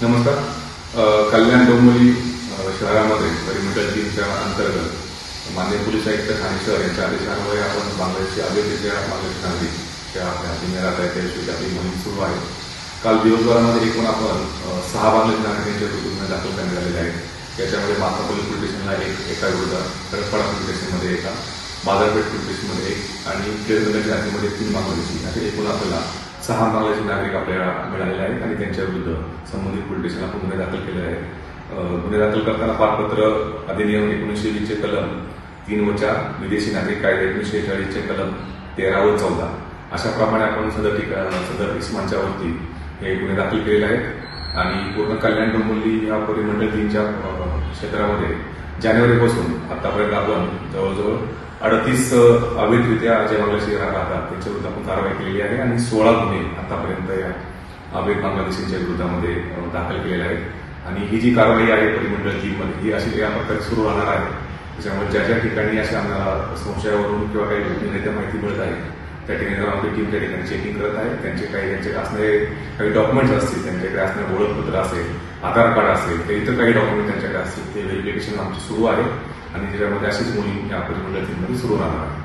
नमस्कार. कल्याण डोंबिवली शहरामध्ये परिमंडळ 3च्या अंतर्गत माननीय पोलीस आयुक्त ठाणे शहर यांच्या आदेशान्वये आपण बांगलादेशची अवैधरित्या बांगलादेशी नागरिक आपल्या हाती राहत आहेत त्याविषयी आपली मोहीम सुरू आहे. काल दिवसभरामध्ये एकूण आपण 6 बांगलादेशी नागरिकांचे गुन्हे दाखल करण्यात आलेले आहेत. याच्यामध्ये माथा पोलीस स्टेशनला एका विरुद्ध, खडकपाडा पोलीस स्टेशनमध्ये एका, बाजारपेठ पोलीस स्टेशनमध्ये एक आणि केळगंगाच्या हद्दीमध्ये 3 बांगलादेशी असे एकूण आपल्याला 6 बांगलादेशी नागरिक आपल्याला मिळालेले आहेत आणि त्यांच्या विरुद्ध संबंधित पोलीस स्टेशनला आपण गुन्हे दाखल केले आहेत. गुन्हे दाखल करताना पारपत्र अधिनियम 1920 चे कलम 3 व 4, विदेशी नागरिक कायदा 1946 चे कलम 13 व 14 अशाप्रमाणे आपण सदर इस्मांच्या वरती हे गुन्हे दाखल केलेले आहेत आणि पूर्ण कल्याण डोंबिवली या परिमंडळ 3च्या क्षेत्रामध्ये जानेवारीपासून आतापर्यंत आपण जवळजवळ 38 अवैधरित्या जे बांगलादेशी राहतात त्यांच्याविरुद्ध आपण कारवाई केलेली आहे आणि 16 गुन्हे आतापर्यंत या अवैध बांगलादेशींच्या विरोधामध्ये दाखल केलेले आहेत आणि ही जी कारवाई आहे परिमंडळ 3 मध्ये ही अशी या प्रकारे सुरू राहणार आहे. त्याच्यामुळे ज्या ज्या ठिकाणी अशा आम्हाला संशयावरून किंवा काही गोपनीयरित्या माहिती मिळत आहे त्या ठिकाणी जाऊन आपली टीम त्या ठिकाणी चेकिंग करत आहे. त्यांचे असणारे काही डॉक्युमेंट्स असतील, त्यांच्याकडे असणारे ओळखपत्र असेल, आधार कार्ड असेल, तर इतर काही डॉक्युमेंट त्यांच्याकडे असतील ते व्हेरिफिकेशन आमची सुरू आहे आणि त्याच्यामध्ये अशीच मोहीम या परिमंडळ 3 मध्ये सुरू राहणार आहे.